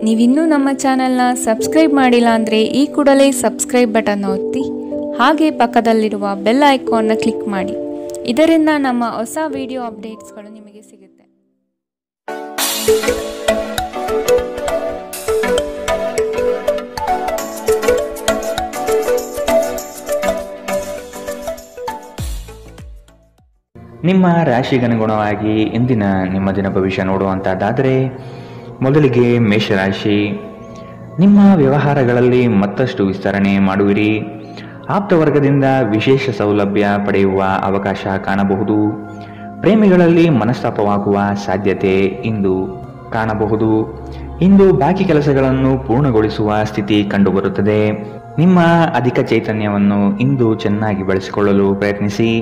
ನೀವಿನ್ನೂ ನಮ್ಮ ಚಾನೆಲ್ನ ಸಬ್ಸ್ಕ್ರೈಬ್ ಮಾಡಿಲ್ಲ ಅಂದರೆ ಈ ಕೂಡಲೇ ಸಬ್ಸ್ಕ್ರೈಬ್ ಬಟನ್ ಒತ್ತಿ ಹಾಗೆ ಪಕ್ಕದಲ್ಲಿರುವ ಬೆಲ್ ಐಕಾನ್ನ ಕ್ಲಿಕ್ ಮಾಡಿ. ಇದರಿಂದ ನಮ್ಮ ಹೊಸ ವಿಡಿಯೋ ಅಪ್ಡೇಟ್ಸ್ಗಳು ನಿಮಗೆ ಸಿಗುತ್ತೆ. ನಿಮ್ಮ ರಾಶಿಗನುಗುಣವಾಗಿ ಇಂದಿನ ನಿಮ್ಮ ದಿನ ಭವಿಷ್ಯ ನೋಡುವಂತಹದ್ದಾದರೆ, ಮೊದಲಿಗೆ ಮೇಷರಾಶಿ. ನಿಮ್ಮ ವ್ಯವಹಾರಗಳಲ್ಲಿ ಮತ್ತಷ್ಟು ವಿಸ್ತರಣೆ ಮಾಡುವಿರಿ. ಆಪ್ತ ವರ್ಗದಿಂದ ವಿಶೇಷ ಸೌಲಭ್ಯ ಪಡೆಯುವ ಅವಕಾಶ ಕಾಣಬಹುದು. ಪ್ರೇಮಿಗಳಲ್ಲಿ ಮನಸ್ತಾಪವಾಗುವ ಸಾಧ್ಯತೆ ಇಂದು ಕಾಣಬಹುದು. ಇಂದು ಬಾಕಿ ಕೆಲಸಗಳನ್ನು ಪೂರ್ಣಗೊಳಿಸುವ ಸ್ಥಿತಿ ಕಂಡುಬರುತ್ತದೆ. ನಿಮ್ಮ ಅಧಿಕ ಚೈತನ್ಯವನ್ನು ಇಂದು ಚೆನ್ನಾಗಿ ಬಳಸಿಕೊಳ್ಳಲು ಪ್ರಯತ್ನಿಸಿ.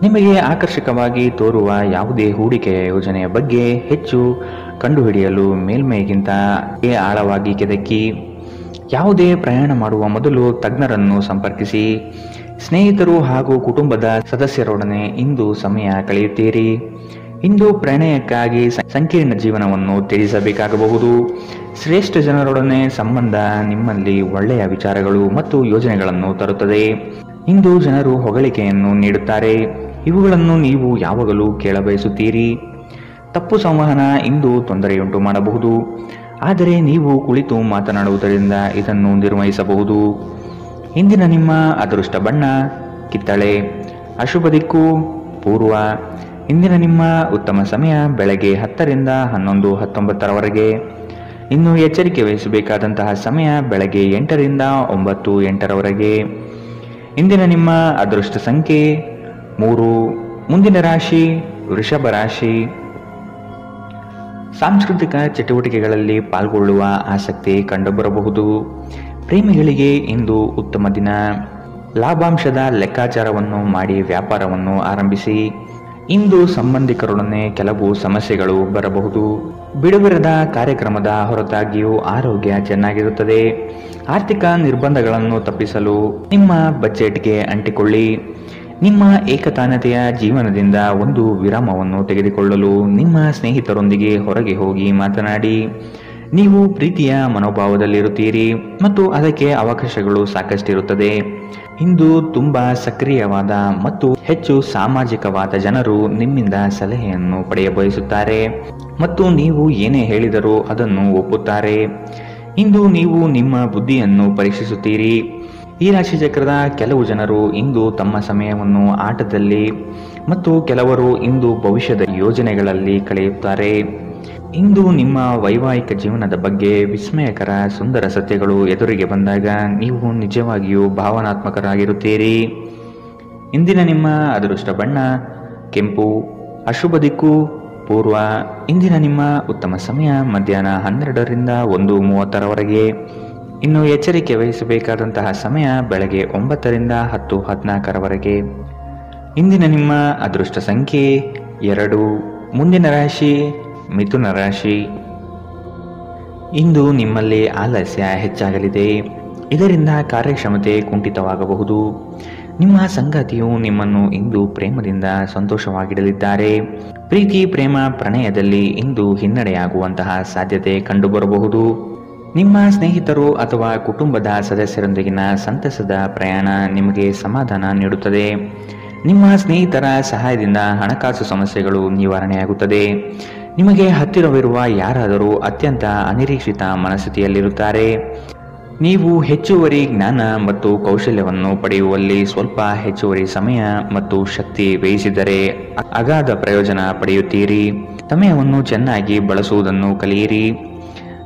ನಿಮಗೆ ಆಕರ್ಷಕವಾಗಿ ತೋರುವ ಯಾವುದೇ ಹೂಡಿಕೆಯ ಯೋಜನೆಯ ಬಗ್ಗೆ ಹೆಚ್ಚು ಕಂಡುಹಿಡಿಯಲು ಮೇಲ್ಮೈಗಿಂತ ಆಳವಾಗಿ ಕೆದಕಿ. ಯಾವುದೇ ಪ್ರಯಾಣ ಮಾಡುವ ಮೊದಲು ತಜ್ಞರನ್ನು ಸಂಪರ್ಕಿಸಿ. ಸ್ನೇಹಿತರು ಹಾಗೂ ಕುಟುಂಬದ ಸದಸ್ಯರೊಡನೆ ಇಂದು ಸಮಯ ಕಳೆಯುತ್ತೀರಿ. ಇಂದು ಪ್ರಣಯಕ್ಕಾಗಿ ಸಂಕೀರ್ಣ ಜೀವನವನ್ನು ತ್ಯಜಿಸಬೇಕಾಗಬಹುದು. ಶ್ರೇಷ್ಠ ಜನರೊಡನೆ ಸಂಬಂಧ ನಿಮ್ಮಲ್ಲಿ ಒಳ್ಳೆಯ ವಿಚಾರಗಳು ಮತ್ತು ಯೋಜನೆಗಳನ್ನು ತರುತ್ತದೆ. ಇಂದು ಜನರು ಹೊಗಳಿಕೆಯನ್ನು ನೀಡುತ್ತಾರೆ. ಇವುಗಳನ್ನು ನೀವು ಯಾವಾಗಲೂ ಕೇಳಬಯಸುತ್ತೀರಿ. ತಪ್ಪು ಸಂವಹನ ಇಂದು ತೊಂದರೆಯುಂಟು ಮಾಡಬಹುದು, ಆದರೆ ನೀವು ಕುಳಿತು ಮಾತನಾಡುವುದರಿಂದ ಇದನ್ನು ನಿರ್ವಹಿಸಬಹುದು. ಇಂದಿನ ನಿಮ್ಮ ಅದೃಷ್ಟ ಬಣ್ಣ ಕಿತ್ತಳೆ. ಅಶುಭ ದಿಕ್ಕು ಪೂರ್ವ. ಇಂದಿನ ನಿಮ್ಮ ಉತ್ತಮ ಸಮಯ ಬೆಳಗ್ಗೆ 10 ರಿಂದ 11, 19ರವರೆಗೆ. ಇನ್ನು ಎಚ್ಚರಿಕೆ ವಹಿಸಬೇಕಾದಂತಹ ಸಮಯ ಬೆಳಗ್ಗೆ 8 ರಿಂದ 9, 8ರವರೆಗೆ. ಇಂದಿನ ನಿಮ್ಮ ಅದೃಷ್ಟ ಸಂಖ್ಯೆ 3. ಮುಂದಿನ ರಾಶಿ ವೃಷಭ ರಾಶಿ. ಸಾಂಸ್ಕೃತಿಕ ಚಟುವಟಿಕೆಗಳಲ್ಲಿ ಪಾಲ್ಗೊಳ್ಳುವ ಆಸಕ್ತಿ ಕಂಡುಬರಬಹುದು. ಪ್ರೇಮಿಗಳಿಗೆ ಇಂದು ಉತ್ತಮ ದಿನ. ಲಾಭಾಂಶದ ಲೆಕ್ಕಾಚಾರವನ್ನು ಮಾಡಿ ವ್ಯಾಪಾರವನ್ನು ಆರಂಭಿಸಿ. ಇಂದು ಸಂಬಂಧಿಕರೊಡನೆ ಕೆಲವು ಸಮಸ್ಯೆಗಳು ಬರಬಹುದು. ಬಿಡುವಿರದ ಕಾರ್ಯಕ್ರಮದ ಹೊರತಾಗಿಯೂ ಆರೋಗ್ಯ ಚೆನ್ನಾಗಿರುತ್ತದೆ. ಆರ್ಥಿಕ ನಿರ್ಬಂಧಗಳನ್ನು ತಪ್ಪಿಸಲು ನಿಮ್ಮ ಬಜೆಟ್ಗೆ ಅಂಟಿಕೊಳ್ಳಿ. ನಿಮ್ಮ ಏಕತಾನತೆಯ ಜೀವನದಿಂದ ಒಂದು ವಿರಾಮವನ್ನು ತೆಗೆದುಕೊಳ್ಳಲು ನಿಮ್ಮ ಸ್ನೇಹಿತರೊಂದಿಗೆ ಹೊರಗೆ ಹೋಗಿ ಮಾತನಾಡಿ. ನೀವು ಪ್ರೀತಿಯ ಮನೋಭಾವದಲ್ಲಿರುತ್ತೀರಿ ಮತ್ತು ಅದಕ್ಕೆ ಅವಕಾಶಗಳು ಸಾಕಷ್ಟಿರುತ್ತದೆ. ಇಂದು ತುಂಬಾ ಸಕ್ರಿಯವಾದ ಮತ್ತು ಹೆಚ್ಚು ಸಾಮಾಜಿಕವಾದ ಜನರು ನಿಮ್ಮಿಂದ ಸಲಹೆಯನ್ನು ಪಡೆಯಬಯಸುತ್ತಾರೆ ಮತ್ತು ನೀವು ಏನೇ ಹೇಳಿದರೂ ಅದನ್ನು ಒಪ್ಪುತ್ತಾರೆ. ಇಂದು ನೀವು ನಿಮ್ಮ ಬುದ್ಧಿಯನ್ನು ಪರೀಕ್ಷಿಸುತ್ತೀರಿ. ಈ ರಾಶಿ ಚಕ್ರದ ಕೆಲವು ಜನರು ಇಂದು ತಮ್ಮ ಸಮಯವನ್ನು ಆಟದಲ್ಲಿ ಮತ್ತು ಕೆಲವರು ಇಂದು ಭವಿಷ್ಯದ ಯೋಜನೆಗಳಲ್ಲಿ ಕಳೆಯುತ್ತಾರೆ. ಇಂದು ನಿಮ್ಮ ವೈವಾಹಿಕ ಜೀವನದ ಬಗ್ಗೆ ವಿಸ್ಮಯಕರ ಸುಂದರ ಸತ್ಯಗಳು ಎದುರಿಗೆ ಬಂದಾಗ ನೀವು ನಿಜವಾಗಿಯೂ ಭಾವನಾತ್ಮಕರಾಗಿರುತ್ತೀರಿ. ಇಂದಿನ ನಿಮ್ಮ ಅದೃಷ್ಟ ಬಣ್ಣ ಕೆಂಪು. ಅಶುಭ ದಿಕ್ಕು ಪೂರ್ವ. ಇಂದಿನ ನಿಮ್ಮ ಉತ್ತಮ ಸಮಯ ಮಧ್ಯಾಹ್ನ 12 ರಿಂದ 1:30ರವರೆಗೆ. ಇನ್ನು ಎಚ್ಚರಿಕೆ ವಹಿಸಬೇಕಾದಂತಹ ಸಮಯ ಬೆಳಗ್ಗೆ 9 ರಿಂದ 10, 14ರವರೆಗೆ. ಇಂದಿನ ನಿಮ್ಮ ಅದೃಷ್ಟ ಸಂಖ್ಯೆ 2. ಮುಂದಿನ ರಾಶಿ ಮಿಥುನ ರಾಶಿ. ಇಂದು ನಿಮ್ಮಲ್ಲಿ ಆಲಸ್ಯ ಹೆಚ್ಚಾಗಲಿದೆ. ಇದರಿಂದ ಕಾರ್ಯಕ್ಷಮತೆ ಕುಂಠಿತವಾಗಬಹುದು. ನಿಮ್ಮ ಸಂಗಾತಿಯು ನಿಮ್ಮನ್ನು ಇಂದು ಪ್ರೇಮದಿಂದ ಸಂತೋಷವಾಗಿಡಲಿದ್ದಾರೆ. ಪ್ರೀತಿ ಪ್ರೇಮ ಪ್ರಣಯದಲ್ಲಿ ಇಂದು ಹಿನ್ನಡೆಯಾಗುವಂತಹ ಸಾಧ್ಯತೆ ಕಂಡುಬರಬಹುದು. ನಿಮ್ಮ ಸ್ನೇಹಿತರು ಅಥವಾ ಕುಟುಂಬದ ಸದಸ್ಯರೊಂದಿಗಿನ ಸಂತಸದ ಪ್ರಯಾಣ ನಿಮಗೆ ಸಮಾಧಾನ ನೀಡುತ್ತದೆ. ನಿಮ್ಮ ಸ್ನೇಹಿತರ ಸಹಾಯದಿಂದ ಹಣಕಾಸು ಸಮಸ್ಯೆಗಳು ನಿವಾರಣೆಯಾಗುತ್ತದೆ. ನಿಮಗೆ ಹತ್ತಿರವಿರುವ ಯಾರಾದರೂ ಅತ್ಯಂತ ಅನಿರೀಕ್ಷಿತ ಮನಸ್ಥಿತಿಯಲ್ಲಿರುತ್ತಾರೆ. ನೀವು ಹೆಚ್ಚುವರಿ ಜ್ಞಾನ ಮತ್ತು ಕೌಶಲ್ಯವನ್ನು ಪಡೆಯುವಲ್ಲಿ ಸ್ವಲ್ಪ ಹೆಚ್ಚುವರಿ ಸಮಯ ಮತ್ತು ಶಕ್ತಿ ವ್ಯಯಿಸಿದರೆ ಅಗಾಧ ಪ್ರಯೋಜನ ಪಡೆಯುತ್ತೀರಿ. ಸಮಯವನ್ನು ಚೆನ್ನಾಗಿ ಬಳಸುವುದನ್ನು ಕಲಿಯಿರಿ.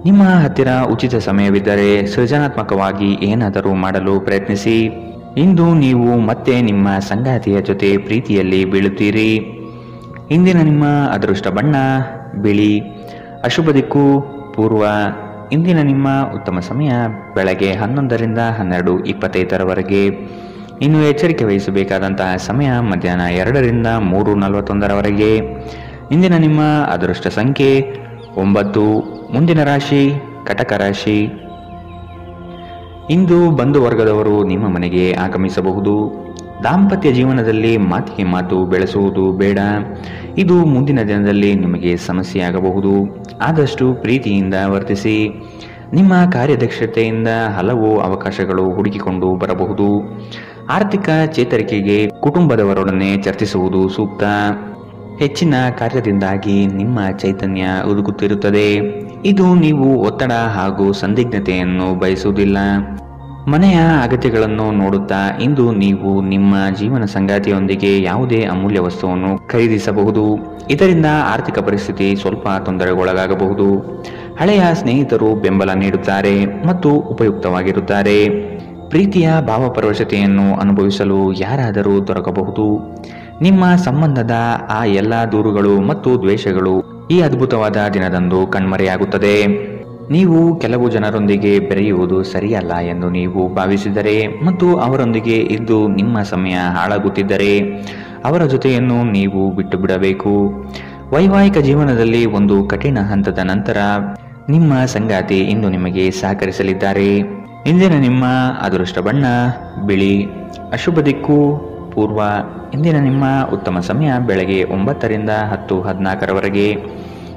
ನಿಮ್ಮ ಹತ್ತಿರ ಉಚಿತ ಸಮಯವಿದ್ದರೆ ಸೃಜನಾತ್ಮಕವಾಗಿ ಏನಾದರೂ ಮಾಡಲು ಪ್ರಯತ್ನಿಸಿ. ಇಂದು ನೀವು ಮತ್ತೆ ನಿಮ್ಮ ಸಂಗಾತಿಯ ಜೊತೆ ಪ್ರೀತಿಯಲ್ಲಿ ಬೀಳುತ್ತೀರಿ. ಇಂದಿನ ನಿಮ್ಮ ಅದೃಷ್ಟ ಬಣ್ಣ ಬಿಳಿ. ಅಶುಭ ದಿಕ್ಕು ಪೂರ್ವ. ಇಂದಿನ ನಿಮ್ಮ ಉತ್ತಮ ಸಮಯ ಬೆಳಗ್ಗೆ 11 ರಿಂದ 12:25ರವರೆಗೆ. ಇನ್ನು ಎಚ್ಚರಿಕೆ ವಹಿಸಬೇಕಾದಂತಹ ಸಮಯ ಮಧ್ಯಾಹ್ನ 2 ರಿಂದ 3:41ರವರೆಗೆ. ಇಂದಿನ ನಿಮ್ಮ ಅದೃಷ್ಟ ಸಂಖ್ಯೆ 9. ಮುಂದಿನ ರಾಶಿ ಕಟಕ ರಾಶಿ. ಇಂದು ಬಂಧು ವರ್ಗದವರು ನಿಮ್ಮ ಮನೆಗೆ ಆಗಮಿಸಬಹುದು. ದಾಂಪತ್ಯ ಜೀವನದಲ್ಲಿ ಮಾತಿಗೆ ಮಾತು ಬೆಳೆಸುವುದು ಬೇಡ. ಇದು ಮುಂದಿನ ದಿನದಲ್ಲಿ ನಿಮಗೆ ಸಮಸ್ಯೆಯಾಗಬಹುದು. ಆದಷ್ಟು ಪ್ರೀತಿಯಿಂದ ವರ್ತಿಸಿ. ನಿಮ್ಮ ಕಾರ್ಯದಕ್ಷತೆಯಿಂದ ಹಲವು ಅವಕಾಶಗಳು ಹುಡುಕಿಕೊಂಡು ಬರಬಹುದು. ಆರ್ಥಿಕ ಚೇತರಿಕೆಗೆ ಕುಟುಂಬದವರೊಡನೆ ಚರ್ಚಿಸುವುದು ಸೂಕ್ತ. ಹೆಚ್ಚಿನ ಕಾರ್ಯದಿಂದಾಗಿ ನಿಮ್ಮ ಚೈತನ್ಯ ಒದಗುತ್ತಿರುತ್ತದೆ. ಇದು ನೀವು ಒತ್ತಡ ಹಾಗೂ ಸಂದಿಗ್ಧತೆಯನ್ನು ಬಯಸುವುದಿಲ್ಲ. ಮನೆಯ ಅಗತ್ಯಗಳನ್ನು ನೋಡುತ್ತಾ ಇಂದು ನೀವು ನಿಮ್ಮ ಜೀವನ ಸಂಗಾತಿಯೊಂದಿಗೆ ಯಾವುದೇ ಅಮೂಲ್ಯ ವಸ್ತುವನ್ನು ಖರೀದಿಸಬಹುದು. ಇದರಿಂದ ಆರ್ಥಿಕ ಪರಿಸ್ಥಿತಿ ಸ್ವಲ್ಪ ತೊಂದರೆಗೊಳಗಾಗಬಹುದು. ಹಳೆಯ ಸ್ನೇಹಿತರು ಬೆಂಬಲ ನೀಡುತ್ತಾರೆ ಮತ್ತು ಉಪಯುಕ್ತವಾಗಿರುತ್ತಾರೆ. ಪ್ರೀತಿಯ ಭಾವಪರವಶತೆಯನ್ನು ಅನುಭವಿಸಲು ಯಾರಾದರೂ ದೊರಕಬಹುದು. ನಿಮ್ಮ ಸಂಬಂಧದ ಆ ಎಲ್ಲ ದೂರುಗಳು ಮತ್ತು ದ್ವೇಷಗಳು ಈ ಅದ್ಭುತವಾದ ದಿನದಂದು ಕಣ್ಮರೆಯಾಗುತ್ತದೆ. ನೀವು ಕೆಲವು ಜನರೊಂದಿಗೆ ಬೆರೆಯುವುದು ಸರಿಯಲ್ಲ ಎಂದು ನೀವು ಭಾವಿಸಿದರೆ ಮತ್ತು ಅವರೊಂದಿಗೆ ಇದ್ದು ನಿಮ್ಮ ಸಮಯ ಹಾಳಾಗುತ್ತಿದ್ದರೆ ಅವರ ಜೊತೆಯನ್ನು ನೀವು ಬಿಟ್ಟು ಬಿಡಬೇಕು. ವೈವಾಹಿಕ ಜೀವನದಲ್ಲಿ ಒಂದು ಕಠಿಣ ಹಂತದ ನಂತರ ನಿಮ್ಮ ಸಂಗಾತಿ ಇಂದು ನಿಮಗೆ ಸಹಕರಿಸಲಿದ್ದಾರೆ. ಇಂದಿನ ನಿಮ್ಮ ಅದೃಷ್ಟ ಬಣ್ಣ ಬಿಳಿ. ಅಶುಭ ದಿಕ್ಕು ಪೂರ್ವ. ಇಂದಿನ ನಿಮ್ಮ ಉತ್ತಮ ಸಮಯ ಬೆಳಗ್ಗೆ 9 ರಿಂದ 10:14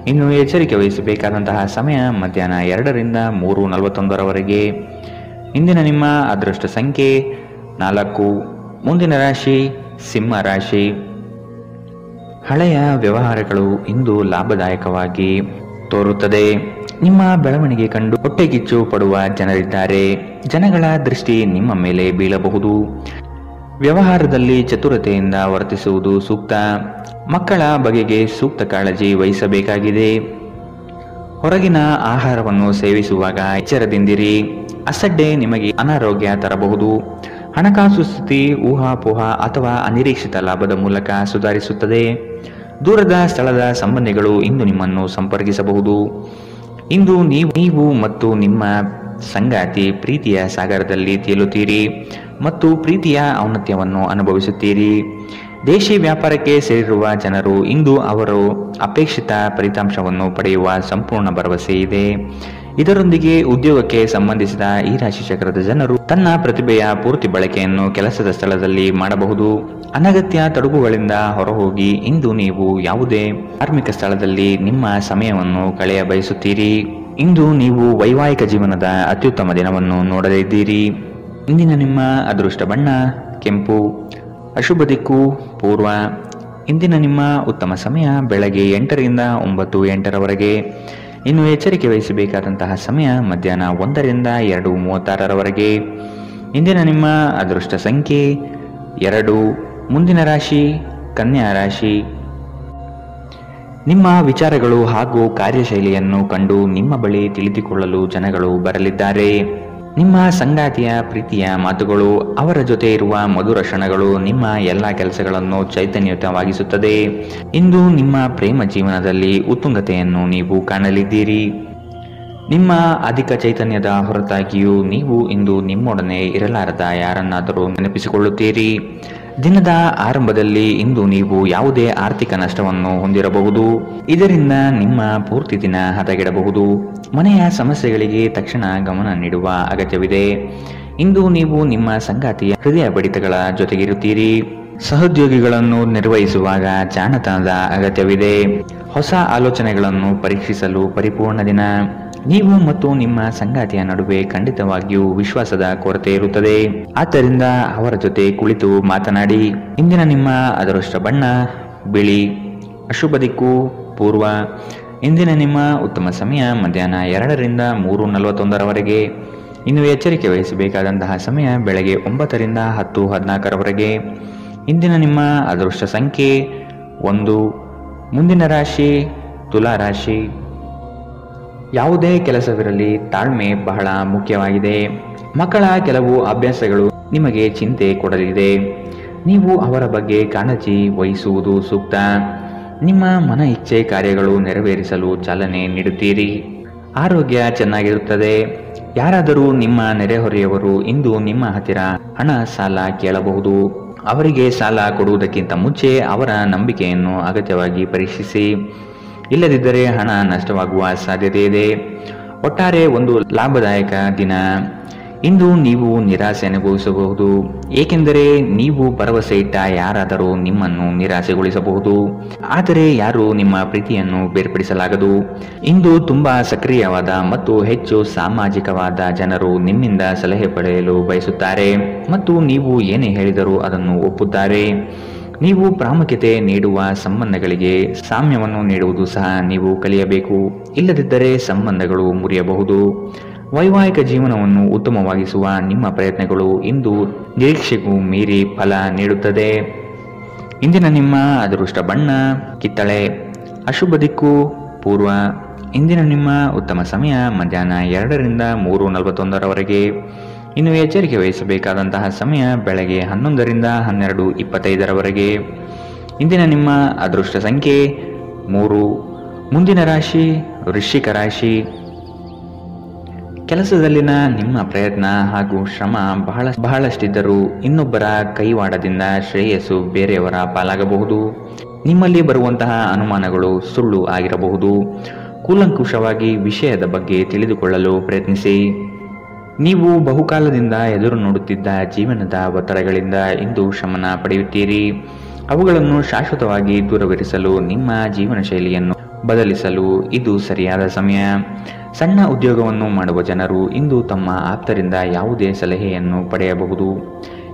ಇನ್ನು ಎಚ್ಚರಿಕೆ ವಹಿಸಬೇಕಾದಂತಹ ಸಮಯ ಮಧ್ಯಾಹ್ನ 2 ರಿಂದ 3:41 ಇಂದಿನ ನಿಮ್ಮ ಅದೃಷ್ಟ ಸಂಖ್ಯೆ 4. ಮುಂದಿನ ರಾಶಿ ಸಿಂಹ ರಾಶಿ. ಹಳೆಯ ವ್ಯವಹಾರಗಳು ಇಂದು ಲಾಭದಾಯಕವಾಗಿ ತೋರುತ್ತದೆ. ನಿಮ್ಮ ಬೆಳವಣಿಗೆ ಕಂಡು ಹೊಟ್ಟೆಕಿಚ್ಚು ಪಡುವ ಜನರಿದ್ದಾರೆ. ಜನಗಳ ದೃಷ್ಟಿ ನಿಮ್ಮ ಮೇಲೆ ಬೀಳಬಹುದು. ವ್ಯವಹಾರದಲ್ಲಿ ಚತುರತೆಯಿಂದ ವರ್ತಿಸುವುದು ಸೂಕ್ತ. ಮಕ್ಕಳ ಬಗೆಗೆ ಸೂಕ್ತ ಕಾಳಜಿ ವಹಿಸಬೇಕಾಗಿದೆ. ಹೊರಗಿನ ಆಹಾರವನ್ನು ಸೇವಿಸುವಾಗ ಎಚ್ಚರದಿಂದಿರಿ. ಅಸಡ್ಡೆ ನಿಮಗೆ ಅನಾರೋಗ್ಯ ತರಬಹುದು. ಹಣಕಾಸು ಸ್ಥಿತಿ ಊಹಾಪೋಹ ಅಥವಾ ಅನಿರೀಕ್ಷಿತ ಲಾಭದ ಮೂಲಕ ಸುಧಾರಿಸುತ್ತದೆ. ದೂರದ ಸ್ಥಳದ ಸಂಬಂಧಿಗಳು ಇಂದು ನಿಮ್ಮನ್ನು ಸಂಪರ್ಕಿಸಬಹುದು. ಇಂದು ನೀವು ಮತ್ತು ನಿಮ್ಮ ಸಂಗಾತಿ ಪ್ರೀತಿಯ ಸಾಗರದಲ್ಲಿ ತೇಲುತ್ತೀರಿ ಮತ್ತು ಪ್ರೀತಿಯ ಔನ್ನತ್ಯವನ್ನು ಅನುಭವಿಸುತ್ತೀರಿ. ದೇಶಿ ವ್ಯಾಪಾರಕ್ಕೆ ಸೇರಿರುವ ಜನರು ಇಂದು ಅವರು ಅಪೇಕ್ಷಿತ ಫಲಿತಾಂಶವನ್ನು ಪಡೆಯುವ ಸಂಪೂರ್ಣ ಭರವಸೆ ಇದೆ. ಇದರೊಂದಿಗೆ ಉದ್ಯೋಗಕ್ಕೆ ಸಂಬಂಧಿಸಿದ ಈ ರಾಶಿ ಚಕ್ರದ ಜನರು ತನ್ನ ಪ್ರತಿಭೆಯ ಪೂರ್ತಿ ಬಳಕೆಯನ್ನು ಕೆಲಸದ ಸ್ಥಳದಲ್ಲಿ ಮಾಡಬಹುದು. ಅನಗತ್ಯ ತಡಗುಗಳಿಂದ ಹೊರಹೋಗಿ ಇಂದು ನೀವು ಯಾವುದೇ ಧಾರ್ಮಿಕ ಸ್ಥಳದಲ್ಲಿ ನಿಮ್ಮ ಸಮಯವನ್ನು ಕಳೆಯ ಬಯಸುತ್ತೀರಿ. ಇಂದು ನೀವು ವೈವಾಹಿಕ ಜೀವನದ ಅತ್ಯುತ್ತಮ ದಿನವನ್ನು ನೋಡಲಿದ್ದೀರಿ. ಇಂದಿನ ನಿಮ್ಮ ಅದೃಷ್ಟ ಬಣ್ಣ ಕೆಂಪು. ಅಶುಭ ದಿಕ್ಕು ಪೂರ್ವ. ಇಂದಿನ ನಿಮ್ಮ ಉತ್ತಮ ಸಮಯ ಬೆಳಗ್ಗೆ 8 ರಿಂದ 9:08 ಇನ್ನು ಎಚ್ಚರಿಕೆ ವಹಿಸಬೇಕಾದಂತಹ ಸಮಯ ಮಧ್ಯಾಹ್ನ 1 ರಿಂದ 2:36 ಇಂದಿನ ನಿಮ್ಮ ಅದೃಷ್ಟ ಸಂಖ್ಯೆ 2. ಮುಂದಿನ ರಾಶಿ ಕನ್ಯಾ ರಾಶಿ. ನಿಮ್ಮ ವಿಚಾರಗಳು ಹಾಗೂ ಕಾರ್ಯಶೈಲಿಯನ್ನು ಕಂಡು ನಿಮ್ಮ ಬಳಿ ತಿಳಿದುಕೊಳ್ಳಲು ಜನಗಳು ಬರಲಿದ್ದಾರೆ. ನಿಮ್ಮ ಸಂಗಾತಿಯ ಪ್ರೀತಿಯ ಮಾತುಗಳು, ಅವರ ಜೊತೆ ಇರುವ ಮಧುರ ಕ್ಷಣಗಳು ನಿಮ್ಮ ಎಲ್ಲ ಕೆಲಸಗಳನ್ನು ಚೈತನ್ಯಯುತವಾಗಿಸುತ್ತದೆ. ಇಂದು ನಿಮ್ಮ ಪ್ರೇಮ ಜೀವನದಲ್ಲಿ ಉತ್ತುಂಗತೆಯನ್ನು ನೀವು ಕಾಣಲಿದ್ದೀರಿ. ನಿಮ್ಮ ಅಧಿಕ ಚೈತನ್ಯದ ಹೊರತಾಗಿಯೂ ನೀವು ಇಂದು ನಿಮ್ಮೊಡನೆ ಇರಲಾರದ ಯಾರನ್ನಾದರೂ ನೆನಪಿಸಿಕೊಳ್ಳುತ್ತೀರಿ. ದಿನದ ಆರಂಭದಲ್ಲಿ ಇಂದು ನೀವು ಯಾವುದೇ ಆರ್ಥಿಕ ನಷ್ಟವನ್ನು ಹೊಂದಿರಬಹುದು. ಇದರಿಂದ ನಿಮ್ಮ ಪೂರ್ತಿ ದಿನ ಹದಗೆಡಬಹುದು. ಮನೆಯ ಸಮಸ್ಯೆಗಳಿಗೆ ತಕ್ಷಣ ಗಮನ ನೀಡುವ ಅಗತ್ಯವಿದೆ. ಇಂದು ನೀವು ನಿಮ್ಮ ಸಂಗಾತಿಯ ಹೃದಯ ಬಡಿತಗಳ ಜೊತೆಗಿರುತ್ತೀರಿ. ಸಹೋದ್ಯೋಗಿಗಳನ್ನು ನಿರ್ವಹಿಸುವಾಗ ಜಾಣತನದ ಅಗತ್ಯವಿದೆ. ಹೊಸ ಆಲೋಚನೆಗಳನ್ನು ಪರೀಕ್ಷಿಸಲು ಪರಿಪೂರ್ಣ ದಿನ. ನೀವು ಮತ್ತು ನಿಮ್ಮ ಸಂಗಾತಿಯ ನಡುವೆ ಖಂಡಿತವಾಗಿಯೂ ವಿಶ್ವಾಸದ ಕೊರತೆ ಇರುತ್ತದೆ. ಆದ್ದರಿಂದ ಅವರ ಜೊತೆ ಕುಳಿತು ಮಾತನಾಡಿ. ಇಂದಿನ ನಿಮ್ಮ ಅದೃಷ್ಟ ಬಣ್ಣ ಬಿಳಿ. ಅಶುಭ ದಿಕ್ಕು ಪೂರ್ವ. ಇಂದಿನ ನಿಮ್ಮ ಉತ್ತಮ ಸಮಯ ಮಧ್ಯಾಹ್ನ 2 ರಿಂದ 3:41 ಇನ್ನು ಎಚ್ಚರಿಕೆ ವಹಿಸಬೇಕಾದಂತಹ ಸಮಯ ಬೆಳಗ್ಗೆ 9 ರಿಂದ 10:14 ಇಂದಿನ ನಿಮ್ಮ ಅದೃಷ್ಟ ಸಂಖ್ಯೆ 1. ಮುಂದಿನ ರಾಶಿ ತುಲಾ ರಾಶಿ. ಯಾವುದೇ ಕೆಲಸವಿರಲಿ ತಾಳ್ಮೆ ಬಹಳ ಮುಖ್ಯವಾಗಿದೆ. ಮಕ್ಕಳ ಕೆಲವು ಅಭ್ಯಾಸಗಳು ನಿಮಗೆ ಚಿಂತೆ ಕೊಡಲಿದೆ. ನೀವು ಅವರ ಬಗ್ಗೆ ಕಾಳಜಿ ವಹಿಸುವುದು ಸೂಕ್ತ. ನಿಮ್ಮ ಮನ ಇಚ್ಛೆ ಕಾರ್ಯಗಳು ನೆರವೇರಿಸಲು ಚಾಲನೆ ನೀಡುತ್ತೀರಿ. ಆರೋಗ್ಯ ಚೆನ್ನಾಗಿರುತ್ತದೆ. ಯಾರಾದರೂ ನಿಮ್ಮ ನೆರೆಹೊರೆಯವರು ಇಂದು ನಿಮ್ಮ ಹತ್ತಿರ ಹಣ ಸಾಲ ಕೇಳಬಹುದು. ಅವರಿಗೆ ಸಾಲ ಕೊಡುವುದಕ್ಕಿಂತ ಮುಂಚೆ ಅವರ ನಂಬಿಕೆಯನ್ನು ಅಗತ್ಯವಾಗಿ ಪರೀಕ್ಷಿಸಿ. ಇಲ್ಲದಿದ್ದರೆ ಹಣ ನಷ್ಟವಾಗುವ ಸಾಧ್ಯತೆ ಇದೆ. ಒಟ್ಟಾರೆ ಒಂದು ಲಾಭದಾಯಕ ದಿನ. ಇಂದು ನೀವು ನಿರಾಸೆ ಅನುಭವಿಸಬಹುದು, ಏಕೆಂದರೆ ನೀವು ಭರವಸೆ ಇಟ್ಟ ಯಾರಾದರೂ ನಿಮ್ಮನ್ನು ನಿರಾಸೆಗೊಳಿಸಬಹುದು, ಆದರೆ ಯಾರು ನಿಮ್ಮ ಪ್ರೀತಿಯನ್ನು ಬೇರ್ಪಡಿಸಲಾಗದು. ಇಂದು ತುಂಬಾ ಸಕ್ರಿಯವಾದ ಮತ್ತು ಹೆಚ್ಚು ಸಾಮಾಜಿಕವಾದ ಜನರು ನಿಮ್ಮಿಂದ ಸಲಹೆ ಪಡೆಯಲು ಬಯಸುತ್ತಾರೆ ಮತ್ತು ನೀವು ಏನೇ ಹೇಳಿದರೂ ಅದನ್ನು ಒಪ್ಪುತ್ತಾರೆ. ನೀವು ಪ್ರಾಮುಖ್ಯತೆ ನೀಡುವ ಸಂಬಂಧಗಳಿಗೆ ಸಾಮ್ಯವನ್ನು ನೀಡುವುದು ಸಹ ನೀವು ಕಲಿಯಬೇಕು, ಇಲ್ಲದಿದ್ದರೆ ಸಂಬಂಧಗಳು ಮುರಿಯಬಹುದು. ವೈವಾಹಿಕ ಜೀವನವನ್ನು ಉತ್ತಮವಾಗಿಸುವ ನಿಮ್ಮ ಪ್ರಯತ್ನಗಳು ಇಂದು ನಿರೀಕ್ಷೆಗೂ ಮೀರಿ ಫಲ ನೀಡುತ್ತದೆ. ಇಂದಿನ ನಿಮ್ಮ ಅದೃಷ್ಟ ಬಣ್ಣ ಕಿತ್ತಳೆ, ಅಶುಭ ದಿಕ್ಕು ಪೂರ್ವ. ಇಂದಿನ ನಿಮ್ಮ ಉತ್ತಮ ಸಮಯ ಮಧ್ಯಾಹ್ನ 2 ರಿಂದ 3:41 ಇನ್ನು ಎಚ್ಚರಿಕೆ ವಹಿಸಬೇಕಾದಂತಹ ಸಮಯ ಬೆಳಗ್ಗೆ 11 ರಿಂದ 12:25 ಇಂದಿನ ನಿಮ್ಮ ಅದೃಷ್ಟ ಸಂಖ್ಯೆ 3. ಮುಂದಿನ ರಾಶಿ ವೃಶ್ಚಿಕ ರಾಶಿ. ಕೆಲಸದಲ್ಲಿನ ನಿಮ್ಮ ಪ್ರಯತ್ನ ಹಾಗೂ ಶ್ರಮ ಬಹಳಷ್ಟಿದ್ದರೂ ಇನ್ನೊಬ್ಬರ ಕೈವಾಡದಿಂದ ಶ್ರೇಯಸ್ಸು ಬೇರೆಯವರ ಪಾಲಾಗಬಹುದು. ನಿಮ್ಮಲ್ಲಿ ಬರುವಂತಹ ಅನುಮಾನಗಳು ಸುಳ್ಳು ಆಗಿರಬಹುದು. ಕೂಲಂಕುಷವಾಗಿ ವಿಷಯದ ಬಗ್ಗೆ ತಿಳಿದುಕೊಳ್ಳಲು ಪ್ರಯತ್ನಿಸಿ. ನೀವು ಬಹುಕಾಲದಿಂದ ಎದುರು ನೋಡುತ್ತಿದ್ದ ಜೀವನದ ಒತ್ತಡಗಳಿಂದ ಇಂದು ಶಮನ ಪಡೆಯುತ್ತೀರಿ. ಅವುಗಳನ್ನು ಶಾಶ್ವತವಾಗಿ ದೂರವಿರಿಸಲು ನಿಮ್ಮ ಜೀವನ ಶೈಲಿಯನ್ನು ಬದಲಿಸಲು ಇದು ಸರಿಯಾದ ಸಮಯ. ಸಣ್ಣ ಉದ್ಯೋಗವನ್ನು ಮಾಡುವ ಜನರು ಇಂದು ತಮ್ಮ ಆಪ್ತರಿಂದ ಯಾವುದೇ ಸಲಹೆಯನ್ನು ಪಡೆಯಬಹುದು.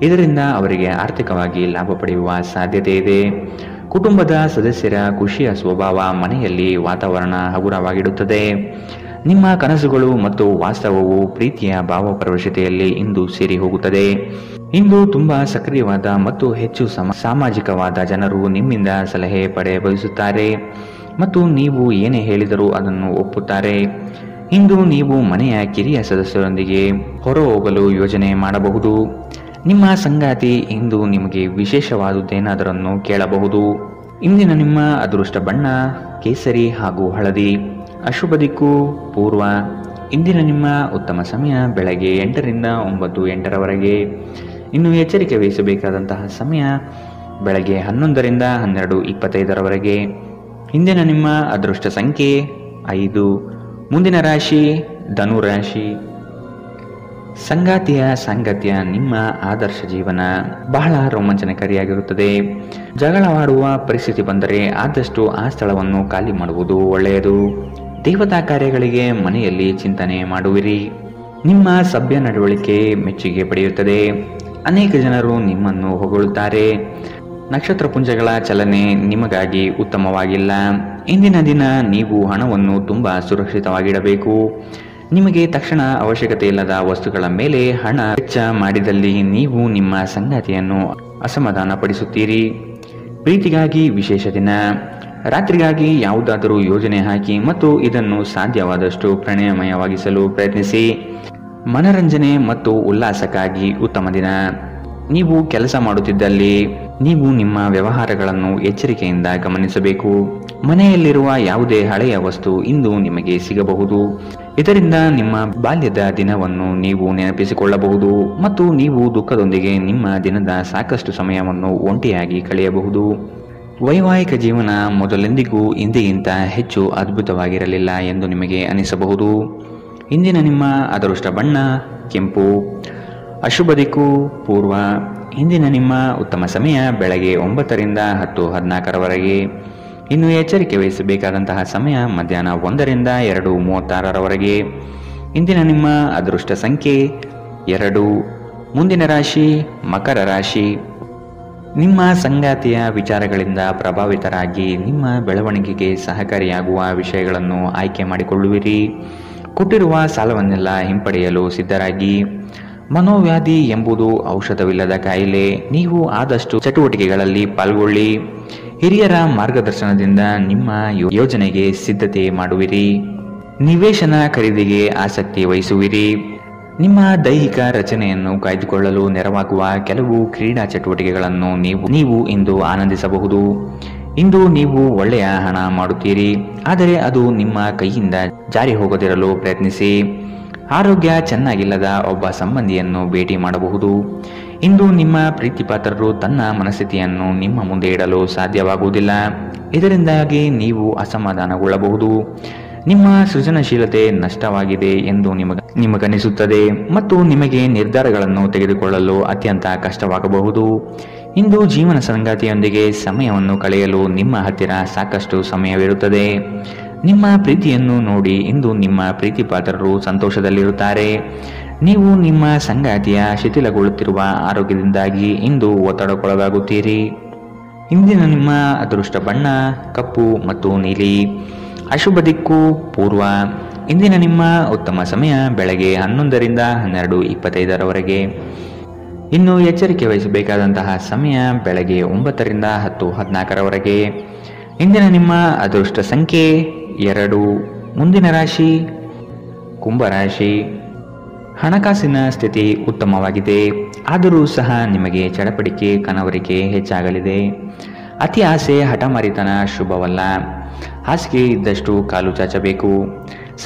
ಇದರಿಂದ ಅವರಿಗೆ ಆರ್ಥಿಕವಾಗಿ ಲಾಭ ಪಡೆಯುವ ಸಾಧ್ಯತೆ ಇದೆ. ಕುಟುಂಬದ ಸದಸ್ಯರ ಖುಷಿಯ ಸ್ವಭಾವ ಮನೆಯಲ್ಲಿ ವಾತಾವರಣ ಹಗುರವಾಗಿಡುತ್ತದೆ. ನಿಮ್ಮ ಕನಸುಗಳು ಮತ್ತು ವಾಸ್ತವವು ಪ್ರೀತಿಯ ಭಾವಪ್ರವಶತೆಯಲ್ಲಿ ಇಂದು ಸೇರಿ ಹೋಗುತ್ತದೆ. ಇಂದು ತುಂಬಾ ಸಕ್ರಿಯವಾದ ಮತ್ತು ಹೆಚ್ಚು ಸಾಮಾಜಿಕವಾದ ಜನರು ನಿಮ್ಮಿಂದ ಸಲಹೆ ಪಡೆಯ ಬಯಸುತ್ತಾರೆ ಮತ್ತು ನೀವು ಏನೇ ಹೇಳಿದರೂ ಅದನ್ನು ಒಪ್ಪುತ್ತಾರೆ. ಇಂದು ನೀವು ಮನೆಯ ಕಿರಿಯ ಸದಸ್ಯರೊಂದಿಗೆ ಹೊರಹೋಗಲು ಯೋಜನೆ ಮಾಡಬಹುದು. ನಿಮ್ಮ ಸಂಗಾತಿ ಇಂದು ನಿಮಗೆ ವಿಶೇಷವಾದುದೇನಾದರನ್ನು ಕೇಳಬಹುದು. ಇಂದಿನ ನಿಮ್ಮ ಅದೃಷ್ಟ ಬಣ್ಣ ಕೇಸರಿ ಹಾಗೂ ಹಳದಿ, ಅಶುಭ ದಿಕ್ಕು ಪೂರ್ವ. ಇಂದಿನ ನಿಮ್ಮ ಉತ್ತಮ ಸಮಯ ಬೆಳಗ್ಗೆ 8 ರಿಂದ 9:08 ಇನ್ನು ಎಚ್ಚರಿಕೆ ವಹಿಸಬೇಕಾದಂತಹ ಸಮಯ ಬೆಳಗ್ಗೆ 11 ರಿಂದ 12:25 ಇಂದಿನ ನಿಮ್ಮ ಅದೃಷ್ಟ ಸಂಖ್ಯೆ 5. ಮುಂದಿನ ರಾಶಿ ಧನು ರಾಶಿ. ಸಂಗಾತಿಯ ಸಾಂಗತ್ಯ ನಿಮ್ಮ ಆದರ್ಶ ಜೀವನ ಬಹಳ ರೋಮಾಂಚನಕಾರಿಯಾಗಿರುತ್ತದೆ. ಜಗಳವಾಡುವ ಪರಿಸ್ಥಿತಿ ಬಂದರೆ ಆದಷ್ಟು ಆ ಸ್ಥಳವನ್ನು ಖಾಲಿ ಮಾಡುವುದು ಒಳ್ಳೆಯದು. ದೇವತಾ ಕಾರ್ಯಗಳಿಗೆ ಮನೆಯಲ್ಲಿ ಚಿಂತನೆ ಮಾಡುವಿರಿ. ನಿಮ್ಮ ಸಭ್ಯ ನಡವಳಿಕೆ ಮೆಚ್ಚುಗೆ ಪಡೆಯುತ್ತದೆ. ಅನೇಕ ಜನರು ನಿಮ್ಮನ್ನು ಹೊಗಳುತ್ತಾರೆ. ನಕ್ಷತ್ರ ಪುಂಜಗಳ ಚಲನೆ ನಿಮಗಾಗಿ ಉತ್ತಮವಾಗಿಲ್ಲ. ಇಂದಿನ ದಿನ ನೀವು ಹಣವನ್ನು ತುಂಬಾ ಸುರಕ್ಷಿತವಾಗಿಡಬೇಕು. ನಿಮಗೆ ತಕ್ಷಣ ಅವಶ್ಯಕತೆ ಇಲ್ಲದ ವಸ್ತುಗಳ ಮೇಲೆ ಹಣ ವೆಚ್ಚ ಮಾಡಿದಲ್ಲಿ ನೀವು ನಿಮ್ಮ ಸಂಗಾತಿಯನ್ನು ಅಸಮಾಧಾನ ಪಡಿಸುತ್ತೀರಿ. ಪ್ರೀತಿಗಾಗಿ ವಿಶೇಷ ದಿನ. ರಾತ್ರಿಗಾಗಿ ಯಾವುದಾದರೂ ಯೋಜನೆ ಹಾಕಿ ಮತ್ತು ಇದನ್ನು ಸಾಧ್ಯವಾದಷ್ಟು ಪ್ರಣಯಮಯವಾಗಿಸಲು ಪ್ರಯತ್ನಿಸಿ. ಮನರಂಜನೆ ಮತ್ತು ಉಲ್ಲಾಸಕ್ಕಾಗಿ ಉತ್ತಮ ದಿನ. ನೀವು ಕೆಲಸ ಮಾಡುತ್ತಿದ್ದಲ್ಲಿ ನೀವು ನಿಮ್ಮ ವ್ಯವಹಾರಗಳನ್ನು ಎಚ್ಚರಿಕೆಯಿಂದ ಗಮನಿಸಬೇಕು. ಮನೆಯಲ್ಲಿರುವ ಯಾವುದೇ ಹಳೆಯ ವಸ್ತು ಇಂದು ನಿಮಗೆ ಸಿಗಬಹುದು. ಇದರಿಂದ ನಿಮ್ಮ ಬಾಲ್ಯದ ದಿನವನ್ನು ನೀವು ನೆನಪಿಸಿಕೊಳ್ಳಬಹುದು ಮತ್ತು ನೀವು ದುಃಖದೊಂದಿಗೆ ನಿಮ್ಮ ದಿನದ ಸಾಕಷ್ಟು ಸಮಯವನ್ನು ಒಂಟಿಯಾಗಿ ಕಳೆಯಬಹುದು. ವೈವಾಹಿಕ ಜೀವನ ಮೊದಲೆಂದಿಗೂ ಇಂದಿಗಿಂತ ಹೆಚ್ಚು ಅದ್ಭುತವಾಗಿರಲಿಲ್ಲ ಎಂದು ನಿಮಗೆ ಅನಿಸಬಹುದು. ಇಂದಿನ ನಿಮ್ಮ ಅದೃಷ್ಟ ಬಣ್ಣ ಕೆಂಪು, ಅಶುಭ ದಿಕ್ಕು ಪೂರ್ವ. ಇಂದಿನ ನಿಮ್ಮ ಉತ್ತಮ ಸಮಯ ಬೆಳಗ್ಗೆ 9 ರಿಂದ 10:14 ಇನ್ನು ಎಚ್ಚರಿಕೆ ವಹಿಸಬೇಕಾದಂತಹ ಸಮಯ ಮಧ್ಯಾಹ್ನ 1 ರಿಂದ 2:36 ಇಂದಿನ ನಿಮ್ಮ ಅದೃಷ್ಟ ಸಂಖ್ಯೆ 2. ಮುಂದಿನ ರಾಶಿ ಮಕರ ರಾಶಿ. ನಿಮ್ಮ ಸಂಗಾತಿಯ ವಿಚಾರಗಳಿಂದ ಪ್ರಭಾವಿತರಾಗಿ ನಿಮ್ಮ ಬೆಳವಣಿಗೆಗೆ ಸಹಕಾರಿಯಾಗುವ ವಿಷಯಗಳನ್ನು ಆಯ್ಕೆ ಮಾಡಿಕೊಳ್ಳುವಿರಿ. ಕೊಟ್ಟಿರುವ ಸಾಲವನ್ನೆಲ್ಲ ಹಿಂಪಡೆಯಲು ಸಿದ್ಧರಾಗಿ. ಮನೋವ್ಯಾಧಿ ಎಂಬುದು ಔಷಧವಿಲ್ಲದ ಕಾಯಿಲೆ. ನೀವು ಆದಷ್ಟು ಚಟುವಟಿಕೆಗಳಲ್ಲಿ ಪಾಲ್ಗೊಳ್ಳಿ. ಹಿರಿಯರ ಮಾರ್ಗದರ್ಶನದಿಂದ ನಿಮ್ಮ ಯೋಜನೆಗೆ ಸಿದ್ಧತೆ ಮಾಡುವಿರಿ. ನಿವೇಶನ ಖರೀದಿಗೆ ಆಸಕ್ತಿ ವಹಿಸುವಿರಿ. ನಿಮ್ಮ ದೈಹಿಕ ರಚನೆಯನ್ನು ಕಾಯ್ದುಕೊಳ್ಳಲು ನೆರವಾಗುವ ಕೆಲವು ಕ್ರೀಡಾ ಚಟುವಟಿಕೆಗಳನ್ನು ನೀವು ಇಂದು ಆನಂದಿಸಬಹುದು. ಇಂದು ನೀವು ಒಳ್ಳೆಯ ಹಣ ಮಾಡುತ್ತೀರಿ, ಆದರೆ ಅದು ನಿಮ್ಮ ಕೈಯಿಂದ ಜಾರಿ ಹೋಗದಿರಲು ಪ್ರಯತ್ನಿಸಿ. ಆರೋಗ್ಯ ಚೆನ್ನಾಗಿಲ್ಲದ ಒಬ್ಬ ಸಂಬಂಧಿಯನ್ನು ಭೇಟಿ ಮಾಡಬಹುದು. ಇಂದು ನಿಮ್ಮ ಪ್ರೀತಿಪಾತ್ರರು ತನ್ನ ಮನಸ್ಥಿತಿಯನ್ನು ನಿಮ್ಮ ಮುಂದೆ ಇಡಲು ಸಾಧ್ಯವಾಗುವುದಿಲ್ಲ. ಇದರಿಂದಾಗಿ ನೀವು ಅಸಮಾಧಾನಗೊಳ್ಳಬಹುದು. ನಿಮ್ಮ ಸೃಜನಶೀಲತೆ ನಷ್ಟವಾಗಿದೆ ಎಂದು ನಿಮಗನಿಸುತ್ತದೆ ಮತ್ತು ನಿಮಗೆ ನಿರ್ಧಾರಗಳನ್ನು ತೆಗೆದುಕೊಳ್ಳಲು ಅತ್ಯಂತ ಕಷ್ಟವಾಗಬಹುದು. ಇಂದು ಜೀವನ ಸಂಗಾತಿಯೊಂದಿಗೆ ಸಮಯವನ್ನು ಕಳೆಯಲು ನಿಮ್ಮ ಹತ್ತಿರ ಸಾಕಷ್ಟು ಸಮಯವಿರುತ್ತದೆ. ನಿಮ್ಮ ಪ್ರೀತಿಯನ್ನು ನೋಡಿ ಇಂದು ನಿಮ್ಮ ಪ್ರೀತಿಪಾತ್ರರು ಸಂತೋಷದಲ್ಲಿರುತ್ತಾರೆ. ನೀವು ನಿಮ್ಮ ಸಂಗಾತಿಯ ಶಿಥಿಲಗೊಳ್ಳುತ್ತಿರುವ ಆರೋಗ್ಯದಿಂದಾಗಿ ಇಂದು ಒತ್ತಡಕ್ಕೊಳಗಾಗುತ್ತೀರಿ. ಇಂದಿನ ನಿಮ್ಮ ಅದೃಷ್ಟ ಬಣ್ಣ ಕಪ್ಪು ಮತ್ತು ನೀಲಿ. ಅಶುಭ ದಿಕ್ಕು ಪೂರ್ವ. ಇಂದಿನ ನಿಮ್ಮ ಉತ್ತಮ ಸಮಯ ಬೆಳಗ್ಗೆ 11 ರಿಂದ 12:25 ಇನ್ನು ಎಚ್ಚರಿಕೆ ವಹಿಸಬೇಕಾದಂತಹ ಸಮಯ ಬೆಳಗ್ಗೆ 9 ರಿಂದ 10:14 ಇಂದಿನ ನಿಮ್ಮ ಅದೃಷ್ಟ ಸಂಖ್ಯೆ 2. ಮುಂದಿನ ರಾಶಿ ಕುಂಭರಾಶಿ. ಹಣಕಾಸಿನ ಸ್ಥಿತಿ ಉತ್ತಮವಾಗಿದೆ, ಆದರೂ ಸಹ ನಿಮಗೆ ಚಡಪಡಿಕೆ ಕನವರಿಕೆ ಹೆಚ್ಚಾಗಲಿದೆ. ಅತಿ ಆಸೆ ಹಠಮಾರಿತನ ಶುಭವಲ್ಲ. ಹಾಸಿಗೆ ಇದ್ದಷ್ಟು ಕಾಲು ಚಾಚಬೇಕು.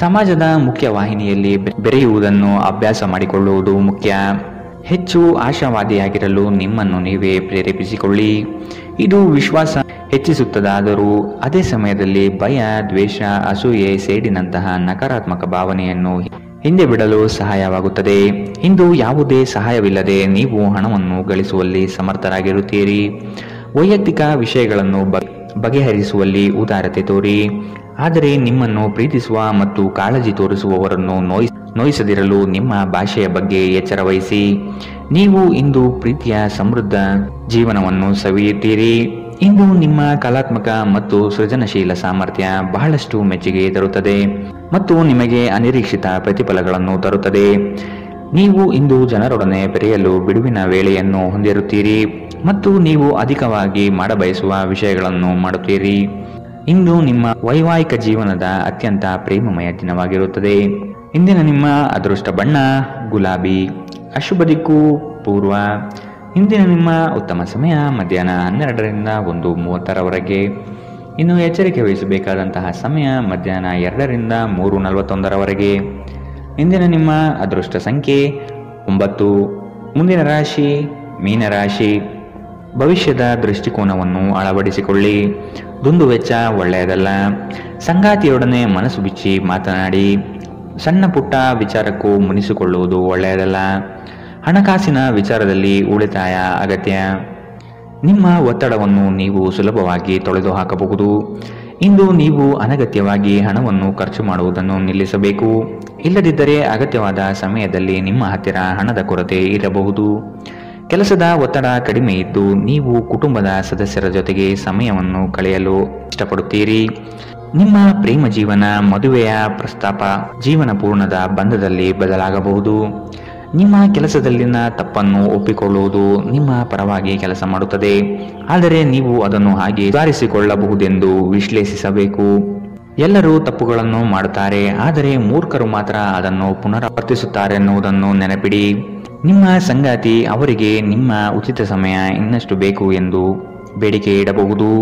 ಸಮಾಜದ ಮುಖ್ಯ ವಾಹಿನಿಯಲ್ಲಿ ಬೆರೆಯುವುದನ್ನು ಅಭ್ಯಾಸ ಮಾಡಿಕೊಳ್ಳುವುದು ಮುಖ್ಯ. ಹೆಚ್ಚು ಆಶಾವಾದಿಯಾಗಿರಲು ನಿಮ್ಮನ್ನು ನೀವೇ ಪ್ರೇರೇಪಿಸಿಕೊಳ್ಳಿ. ಇದು ವಿಶ್ವಾಸ ಹೆಚ್ಚಿಸುತ್ತದಾದರೂ ಅದೇ ಸಮಯದಲ್ಲಿ ಭಯ, ದ್ವೇಷ, ಅಸೂಯೆ, ಸೇಡಿನಂತಹ ನಕಾರಾತ್ಮಕ ಭಾವನೆಯನ್ನು ಹಿಂದೆ ಬಿಡಲು ಸಹಾಯವಾಗುತ್ತದೆ. ಇಂದು ಯಾವುದೇ ಸಹಾಯವಿಲ್ಲದೆ ನೀವು ಹಣವನ್ನು ಗಳಿಸುವಲ್ಲಿ ಸಮರ್ಥರಾಗಿರುತ್ತೀರಿ. ವೈಯಕ್ತಿಕ ವಿಷಯಗಳನ್ನು ಬಗೆಹರಿಸುವಲ್ಲಿ ಉದಾರತೆ ತೋರಿ. ಆದರೆ ನಿಮ್ಮನ್ನು ಪ್ರೀತಿಸುವ ಮತ್ತು ಕಾಳಜಿ ತೋರಿಸುವವರನ್ನು ನೋಯಿಸದಿರಲು ನಿಮ್ಮ ಭಾಷೆಯ ಬಗ್ಗೆ ಎಚ್ಚರ ವಹಿಸಿ. ನೀವು ಇಂದು ಪ್ರೀತಿಯ ಸಮೃದ್ಧ ಜೀವನವನ್ನು ಸವಿಯುತ್ತೀರಿ. ಇಂದು ನಿಮ್ಮ ಕಲಾತ್ಮಕ ಮತ್ತು ಸೃಜನಶೀಲ ಸಾಮರ್ಥ್ಯ ಬಹಳಷ್ಟು ಮೆಚ್ಚುಗೆ ತರುತ್ತದೆ ಮತ್ತು ನಿಮಗೆ ಅನಿರೀಕ್ಷಿತ ಪ್ರತಿಫಲಗಳನ್ನು ತರುತ್ತದೆ. ನೀವು ಇಂದು ಜನರೊಡನೆ ಬೆರೆಯಲು ಬಿಡುವಿನ ವೇಳೆಯನ್ನು ಹೊಂದಿರುತ್ತೀರಿ ಮತ್ತು ನೀವು ಅಧಿಕವಾಗಿ ಮಾಡಬಯಸುವ ವಿಷಯಗಳನ್ನು ಮಾಡುತ್ತೀರಿ. ಇಂದು ನಿಮ್ಮ ವೈವಾಹಿಕ ಜೀವನದ ಅತ್ಯಂತ ಪ್ರೇಮಮಯ ದಿನವಾಗಿರುತ್ತದೆ. ಇಂದಿನ ನಿಮ್ಮ ಅದೃಷ್ಟ ಬಣ್ಣ ಗುಲಾಬಿ. ಅಶುಭ ದಿಕ್ಕು ಪೂರ್ವ. ಇಂದಿನ ನಿಮ್ಮ ಉತ್ತಮ ಸಮಯ ಮಧ್ಯಾಹ್ನ 12 ರಿಂದ 1:30 ಇನ್ನು ಎಚ್ಚರಿಕೆ ವಹಿಸಬೇಕಾದಂತಹ ಸಮಯ ಮಧ್ಯಾಹ್ನ 2 ರಿಂದ 3:41 ಇಂದಿನ ನಿಮ್ಮ ಅದೃಷ್ಟ ಸಂಖ್ಯೆ 9. ಮುಂದಿನ ರಾಶಿ ಮೀನರಾಶಿ. ಭವಿಷ್ಯದ ದೃಷ್ಟಿಕೋನವನ್ನು ಅಳವಡಿಸಿಕೊಳ್ಳಿ. ದುಂದುವೆಚ್ಚ ಒಳ್ಳೆಯದಲ್ಲ. ಸಂಗಾತಿಯೊಡನೆ ಮನಸ್ಸು ಬಿಚ್ಚಿ ಮಾತನಾಡಿ. ಸಣ್ಣ ಪುಟ್ಟ ವಿಚಾರಕ್ಕೂ ಮುನಿಸಿಕೊಳ್ಳುವುದು ಒಳ್ಳೆಯದಲ್ಲ. ಹಣಕಾಸಿನ ವಿಚಾರದಲ್ಲಿ ಉಳಿತಾಯ ಅಗತ್ಯ. ನಿಮ್ಮ ಒತ್ತಡವನ್ನು ನೀವು ಸುಲಭವಾಗಿ ತೊಳೆದು ಹಾಕಬಹುದು. ಇಂದು ನೀವು ಅನಗತ್ಯವಾಗಿ ಹಣವನ್ನು ಖರ್ಚು ಮಾಡುವುದನ್ನು ನಿಲ್ಲಿಸಬೇಕು. ಇಲ್ಲದಿದ್ದರೆ ಅಗತ್ಯವಾದ ಸಮಯದಲ್ಲಿ ನಿಮ್ಮ ಹತ್ತಿರ ಹಣದ ಕೊರತೆ ಇರಬಹುದು. ಕೆಲಸದ ಒತ್ತಡ ಕಡಿಮೆ ಇದ್ದು ನೀವು ಕುಟುಂಬದ ಸದಸ್ಯರ ಜೊತೆಗೆ ಸಮಯವನ್ನು ಕಳೆಯಲು ಇಷ್ಟಪಡುತ್ತೀರಿ. ನಿಮ್ಮ ಪ್ರೇಮ ಜೀವನ ಮದುವೆಯ ಪ್ರಸ್ತಾಪ ಜೀವನ ಪೂರ್ಣದ ಬಂಧದಲ್ಲಿ ಬದಲಾಗಬಹುದು. ನಿಮ್ಮ ಕೆಲಸದಲ್ಲಿನ ತಪ್ಪನ್ನು ಒಪ್ಪಿಕೊಳ್ಳುವುದು ನಿಮ್ಮ ಪರವಾಗಿ ಕೆಲಸ ಮಾಡುತ್ತದೆ. ಆದರೆ ನೀವು ಅದನ್ನು ಹಾಗೆ ಸುಧಾರಿಸಿಕೊಳ್ಳಬಹುದೆಂದು ವಿಶ್ಲೇಷಿಸಬೇಕು. ಎಲ್ಲರೂ ತಪ್ಪುಗಳನ್ನು ಮಾಡುತ್ತಾರೆ, ಆದರೆ ಮೂರ್ಖರು ಮಾತ್ರ ಅದನ್ನು ಪುನರಾವರ್ತಿಸುತ್ತಾರೆ ಎನ್ನುವುದನ್ನು ನೆನಪಿಡಿ. ನಿಮ್ಮ ಸಂಗಾತಿ ಅವರಿಗೆ ನಿಮ್ಮ ಉಚಿತ ಸಮಯ ಇನ್ನಷ್ಟು ಬೇಕು ಎಂದು ಬೇಡಿಕೆ ಇಡಬಹುದು.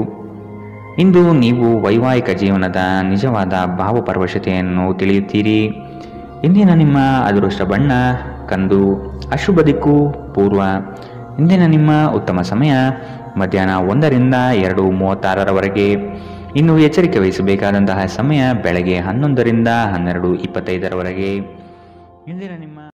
ಇಂದು ನೀವು ವೈವಾಹಿಕ ಜೀವನದ ನಿಜವಾದ ಭಾವಪರವಶತೆಯನ್ನು ತಿಳಿಯುತ್ತೀರಿ. ಇಂದಿನ ನಿಮ್ಮ ಅದೃಷ್ಟ ಬಣ್ಣ ಕಂದು. ಅಶುಭ ದಿಕ್ಕು ಪೂರ್ವ. ಇಂದಿನ ನಿಮ್ಮ ಉತ್ತಮ ಸಮಯ ಮಧ್ಯಾಹ್ನ 1 ರಿಂದ 2:36 ಇನ್ನು ಎಚ್ಚರಿಕೆ ವಹಿಸಬೇಕಾದಂತಹ ಸಮಯ ಬೆಳಗ್ಗೆ 11 ರಿಂದ 12:25 ಇಂದಿನ ನಿಮ್ಮ